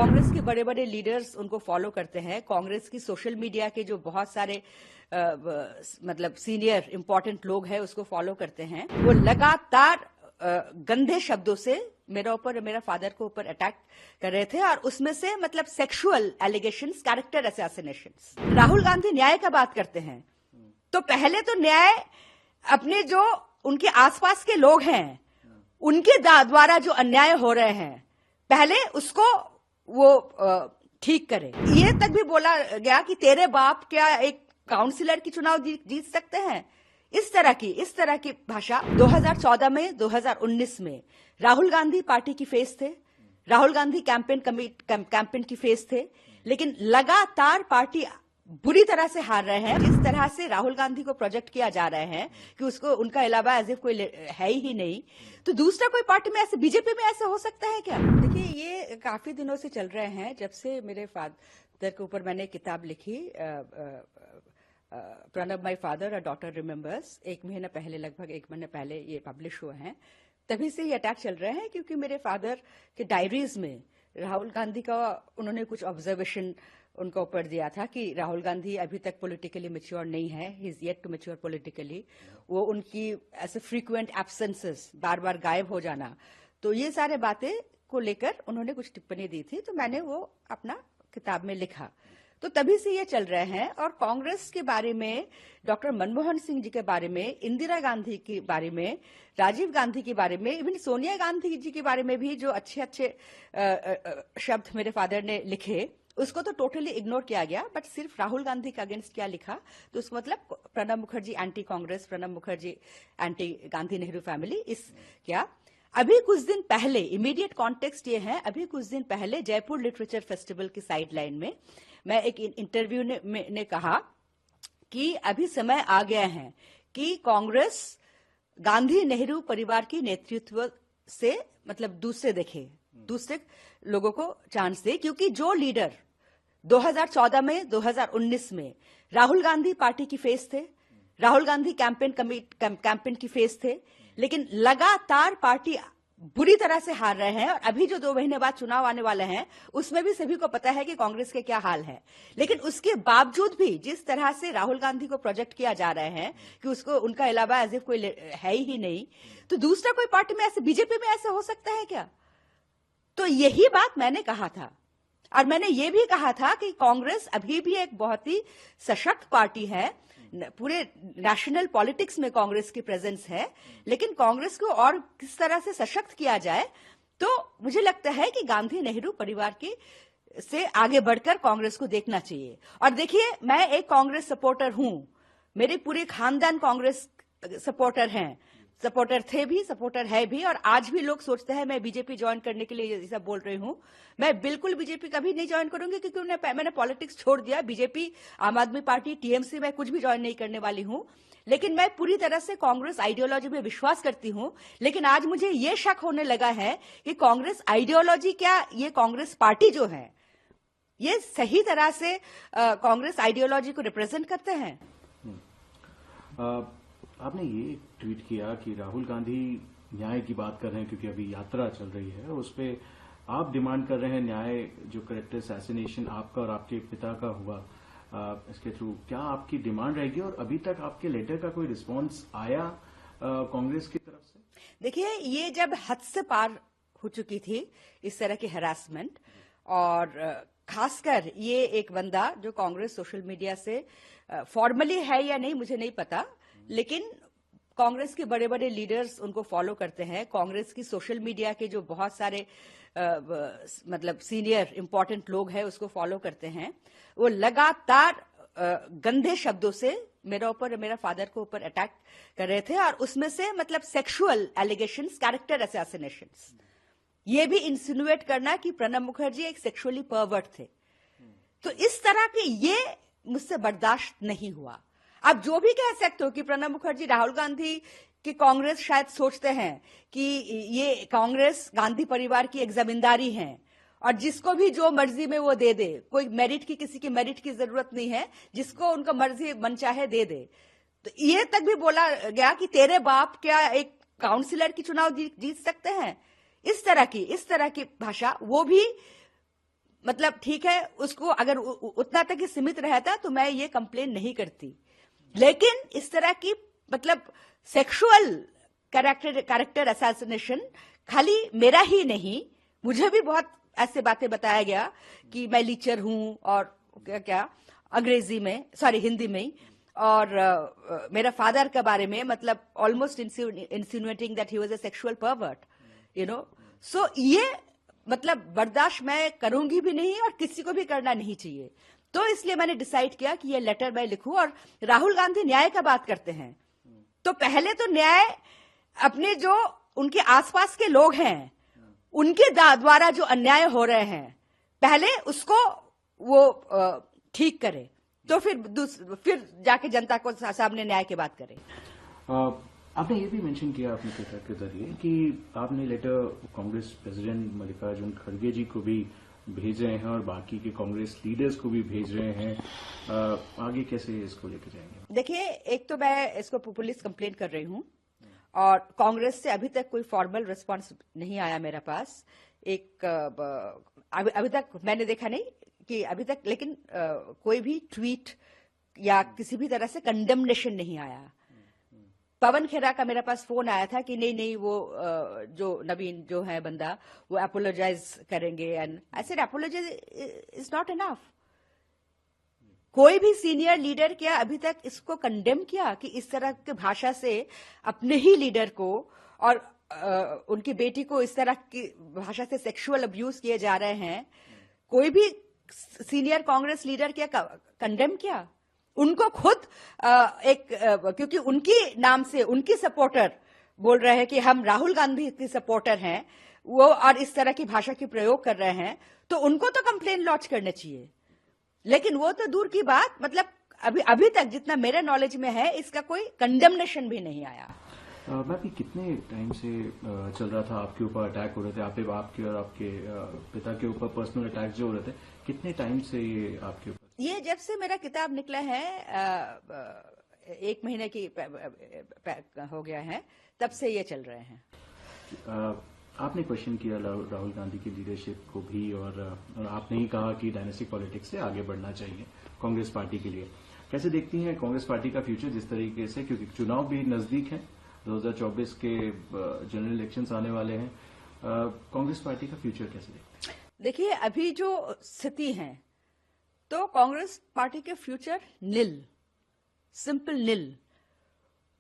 कांग्रेस के बड़े बड़े लीडर्स उनको फॉलो करते हैं। कांग्रेस की सोशल मीडिया के जो बहुत सारे मतलब सीनियर इंपॉर्टेंट लोग हैं उसको फॉलो करते हैं। वो लगातार गंदे शब्दों से मेरा ऊपर मेरा फादर को ऊपर अटैक कर रहे थे और उसमें से मतलब sexual allegations, character assassinations. Rahul Gandhi न्याय का बात करते हैं तो पहले तो न्याय अपने जो उनके आसपास के लोग हैं उनके द्वारा जो अन्याय हो रहे हैं पहले उसको वो ठीक करे। ये तक भी बोला गया कि तेरे बाप क्या एक काउंसिलर की चुनाव जीत सकते हैं। इस तरह की भाषा 2014 में 2019 में राहुल गांधी पार्टी की फेस थे, राहुल गांधी कैंपेन की फेस थे, लेकिन लगातार पार्टी बुरी तरह से हार रहे हैं। जिस तरह से राहुल गांधी को प्रोजेक्ट किया जा रहे हैं कि उसको उनका अलावा एज इफ कोई है ही नहीं, तो दूसरा कोई पार्टी में ऐसे बीजेपी में ऐसा हो सकता है क्या? देखिए, ये काफी दिनों से चल रहे हैं। जब से मेरे फादर के ऊपर मैंने किताब लिखी Pranab my father a daughter remembers, लगभग एक महीने पहले ये पब्लिश हुए हैं। तभी से ये अटैक चल रहे हैं क्योंकि मेरे फादर के डायरीज में राहुल गांधी का उन्होंने कुछ ऑब्जर्वेशन उनका ऊपर दिया था कि राहुल गांधी अभी तक पॉलिटिकली मैच्योर नहीं है, he is yet to mature politically. वो उनकी ऐसे फ्रीक्वेंट एब्सेंसेस, बार बार गायब हो जाना, तो ये सारे बातें को लेकर उन्होंने कुछ टिप्पणी दी थी, तो मैंने वो अपना किताब में लिखा। तो तभी से ये चल रहे हैं। और कांग्रेस के बारे में, डॉक्टर मनमोहन सिंह जी के बारे में, इंदिरा गांधी के बारे में, राजीव गांधी के बारे में, इवन सोनिया गांधी जी के बारे में भी जो अच्छे अच्छे शब्द मेरे फादर ने लिखे उसको तो टोटली इग्नोर किया गया। बट सिर्फ राहुल गांधी के अगेंस्ट क्या लिखा, तो उसको मतलब Pranab Mukherjee anti Congress, Pranab Mukherjee anti Gandhi Nehru family, इस क्या। अभी कुछ दिन पहले, इमीडिएट कॉन्टेक्स्ट ये है, अभी कुछ दिन पहले जयपुर लिटरेचर फेस्टिवल की साइडलाइन में मैं एक इंटरव्यू ने कहा कि अभी समय आ गया है कि कांग्रेस गांधी नेहरू परिवार की नेतृत्व से मतलब दूसरे लोगों को चांस दे, क्योंकि जो लीडर 2014 में 2019 में राहुल गांधी पार्टी की फेस थे, राहुल गांधी कैंपेन की फेस थे, लेकिन लगातार पार्टी बुरी तरह से हार रहे हैं। और अभी जो 2 महीने बाद चुनाव आने वाले हैं उसमें भी सभी को पता है कि कांग्रेस के क्या हाल है। लेकिन उसके बावजूद भी जिस तरह से राहुल गांधी को प्रोजेक्ट किया जा रहे हैं कि उसको उनका अलावा एज इफ कोई है ही नहीं, तो दूसरा कोई पार्टी में ऐसे, बीजेपी में ऐसा हो सकता है क्या? तो यही बात मैंने कहा था। और मैंने ये भी कहा था कि कांग्रेस अभी भी एक बहुत ही सशक्त पार्टी है, पूरे नेशनल पॉलिटिक्स में कांग्रेस की प्रेजेंस है, लेकिन कांग्रेस को और किस तरह से सशक्त किया जाए, तो मुझे लगता है कि गांधी नेहरू परिवार की से आगे बढ़कर कांग्रेस को देखना चाहिए। और देखिए, मैं एक कांग्रेस सपोर्टर हूं, मेरे पूरे खानदान कांग्रेस सपोर्टर थे भी, सपोर्टर है भी, और आज भी लोग सोचते हैं मैं बीजेपी ज्वाइन करने के लिए जैसा बोल रही हूं। मैं बिल्कुल बीजेपी कभी नहीं ज्वाइन करूंगी, क्योंकि मैंने पॉलिटिक्स छोड़ दिया। बीजेपी, आम आदमी पार्टी, टीएमसी में कुछ भी ज्वाइन नहीं करने वाली हूं। लेकिन मैं पूरी तरह से कांग्रेस आइडियोलॉजी में विश्वास करती हूं। लेकिन आज मुझे ये शक होने लगा है कि कांग्रेस आइडियोलॉजी क्या, ये कांग्रेस पार्टी जो है ये सही तरह से कांग्रेस आइडियोलॉजी को रिप्रेजेंट करते हैं। आपने ये ट्वीट किया कि राहुल गांधी न्याय की बात कर रहे हैं क्योंकि अभी यात्रा चल रही है, उस पर आप डिमांड कर रहे हैं न्याय, जो कैरेक्टर असैसिनेशन आपका और आपके पिता का हुआ इसके थ्रू, क्या आपकी डिमांड रहेगी? और अभी तक आपके लेटर का कोई रिस्पांस आया कांग्रेस की तरफ से? देखिए, ये जब हद से पार हो चुकी थी इस तरह की हैरासमेंट, और खासकर ये एक बंदा जो कांग्रेस सोशल मीडिया से फॉर्मली है या नहीं मुझे नहीं पता, लेकिन कांग्रेस के बड़े बड़े लीडर्स उनको फॉलो करते हैं। कांग्रेस की सोशल मीडिया के जो बहुत सारे मतलब सीनियर इंपॉर्टेंट लोग हैं उसको फॉलो करते हैं। वो लगातार गंदे शब्दों से मेरा ऊपर मेरा फादर को ऊपर अटैक कर रहे थे, और उसमें से मतलब सेक्सुअल एलिगेशंस, कैरेक्टर असैसिनेशंस, ये भी इंसिनुएट करना कि प्रणब मुखर्जी एक सेक्सुअली परवर्ट थे। तो इस तरह के ये मुझसे बर्दाश्त नहीं हुआ। आप जो भी कह सकते हो कि प्रणब मुखर्जी, राहुल गांधी की कांग्रेस शायद सोचते हैं कि ये कांग्रेस गांधी परिवार की एक जमींदारी है और जिसको भी जो मर्जी में वो दे दे, कोई मेरिट की, किसी की मेरिट की जरूरत नहीं है, जिसको उनका मर्जी मन चाहे दे दे। तो ये तक भी बोला गया कि तेरे बाप क्या एक काउंसिलर की चुनाव जीत सकते हैं। इस तरह की भाषा वो भी मतलब ठीक है, उसको अगर उतना तक ही सीमित रहता तो मैं ये कंप्लेन नहीं करती। लेकिन इस तरह की मतलब सेक्सुअल कैरेक्टर असैसिनेशन खाली मेरा ही नहीं, मुझे भी बहुत ऐसे बातें बताया गया कि मैं लीचर हूं और क्या अंग्रेजी में, सॉरी हिंदी में, और मेरा फादर के बारे में मतलब almost insinuating that he was a sexual pervert, you know. So ये मतलब बर्दाश्त मैं करूंगी भी नहीं और किसी को भी करना नहीं चाहिए। तो इसलिए मैंने डिसाइड किया कि ये लेटर मैं लिखूं। और राहुल गांधी न्याय का बात करते हैं तो पहले तो न्याय अपने जो उनके आसपास के लोग हैं उनके द्वारा जो अन्याय हो रहे हैं पहले उसको वो ठीक करे, तो फिर जाके जनता को सामने न्याय की बात करें। आपने ये भी मेंशन किया अपने ट्विटर के जरिए कि आपने लेटर कांग्रेस प्रेसिडेंट मल्लिकार्जुन खड़गे जी को भी भेज रहे हैं और बाकी के कांग्रेस लीडर्स को भी भेज रहे हैं। आगे कैसे इसको लेकर जाएंगे? देखिए, एक तो मैं इसको पुलिस कंप्लेंट कर रही हूं और कांग्रेस से अभी तक कोई फॉर्मल रिस्पांस नहीं आया मेरे पास। अभी तक मैंने देखा नहीं कि अभी तक, लेकिन कोई भी ट्वीट या किसी भी तरह से कंडेमनेशन नहीं आया। पवन खेरा का मेरे पास फोन आया था कि नहीं वो जो नवीन जो है बंदा वो अपोलोजाइज करेंगे, and I said apologise is not enough. कोई भी सीनियर लीडर क्या अभी तक इसको कंडेम किया कि इस तरह की भाषा से अपने ही लीडर को और उनकी बेटी को इस तरह की भाषा से सेक्सुअल अब्यूज किए जा रहे हैं? कोई भी सीनियर कांग्रेस लीडर क्या कंडेम किया? उनको खुद क्योंकि उनकी नाम से उनकी सपोर्टर बोल रहे हैं कि हम राहुल गांधी की सपोर्टर हैं वो, और इस तरह की भाषा की प्रयोग कर रहे हैं, तो उनको तो कंप्लेन लॉन्च करना चाहिए। लेकिन वो तो दूर की बात, मतलब अभी तक जितना मेरे नॉलेज में है इसका कोई कंडेमनेशन भी नहीं आया। मैम, कितने टाइम से चल रहा था आपके ऊपर अटैक हो रहे थे, आपके और आपके पिता के ऊपर पर्सनल अटैक जो हो रहे थे, कितने टाइम से ये आपके ऊपर? ये जब से मेरा किताब निकला है 1 महीने की हो गया है, तब से ये चल रहे हैं। आपने क्वेश्चन किया राहुल गांधी की लीडरशिप को भी, और आपने ही कहा कि डायनेस्टिक पॉलिटिक्स से आगे बढ़ना चाहिए कांग्रेस पार्टी के लिए। कैसे देखती हैं कांग्रेस पार्टी का फ्यूचर जिस तरीके से, क्योंकि चुनाव भी नजदीक है, 2024 के जनरल इलेक्शंस आने वाले हैं, कांग्रेस पार्टी का फ्यूचर कैसे देखते हैं? देखिए, अभी जो स्थिति है तो कांग्रेस पार्टी के फ्यूचर निल, सिंपल निल।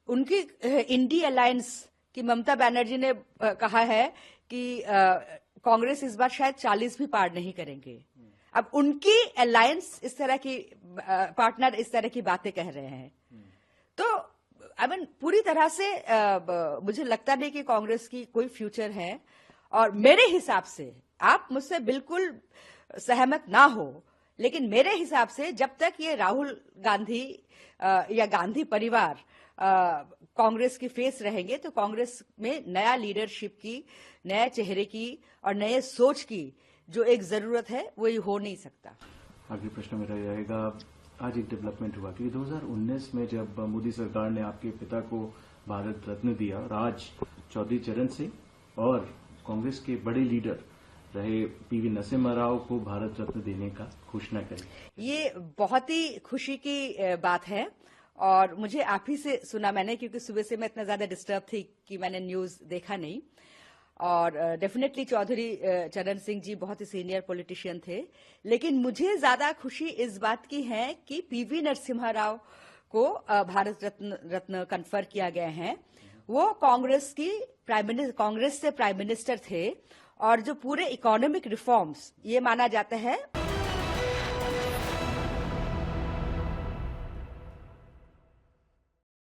उनकी इंडी अलायंस की ममता बनर्जी ने कहा है कि कांग्रेस इस बार शायद 40 भी पार नहीं करेंगे। अब उनकी अलायंस इस तरह की पार्टनर इस तरह की बातें कह रहे हैं, तो पूरी तरह से मुझे लगता नहीं कि कांग्रेस की कोई फ्यूचर है। और मेरे हिसाब से, आप मुझसे बिल्कुल सहमत ना हो, लेकिन मेरे हिसाब से जब तक ये राहुल गांधी या गांधी परिवार कांग्रेस की फेस रहेंगे तो कांग्रेस में नया लीडरशिप की, नए चेहरे की और नए सोच की जो एक जरूरत है वो ये हो नहीं सकता। आगे प्रश्न मेरा रहेगा, आज एक डेवलपमेंट हुआ कि 2019 में जब मोदी सरकार ने आपके पिता को भारत रत्न दिया, राज चौधरी चरण सिंह और कांग्रेस के बड़े लीडर रहे पीवी नरसिम्हा राव को भारत रत्न देने का घोषणा करी। ये बहुत ही खुशी की बात है और मुझे आप ही से सुना मैंने, क्योंकि सुबह से मैं इतना ज्यादा डिस्टर्ब थी कि मैंने न्यूज देखा नहीं। और डेफिनेटली चौधरी चरण सिंह जी बहुत ही सीनियर पॉलिटिशियन थे, लेकिन मुझे ज्यादा खुशी इस बात की है कि पीवी नरसिम्हा राव को भारत रत्न कन्फर किया गया है। वो कांग्रेस से प्राइम मिनिस्टर थे और जो पूरे इकोनॉमिक रिफॉर्म्स, ये माना जाता है